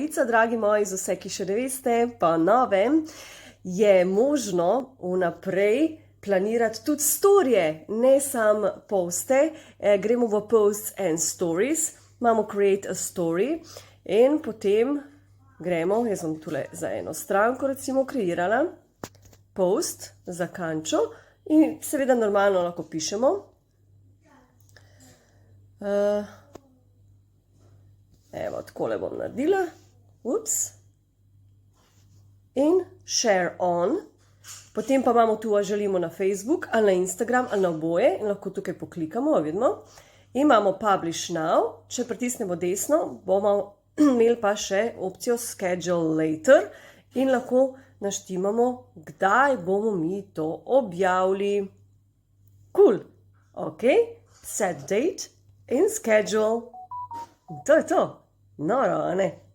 pravica, dragi moji, za vse, ki še ne veste, pa novem, je možno vnaprej planirati tudi storije, ne samo poste. Gremo v posts and stories, imamo create a story in potem gremo, jaz sem tule za eno stranko recimo kreirala, post za kančo in seveda normalno lahko pišemo. Evo, takole bom naredila. Ups. In share on. Potem pa imamo tu, a želimo na Facebook ali na Instagram ali na oboje in lahko tukaj poklikamo, vidimo. In imamo publish now. Če pritisnemo desno, bomo imeli pa še opcijo schedule later in lahko naštimamo, kdaj bomo mi to objavili. Cool. Ok. Set date in schedule. To je to. Noro, a ne?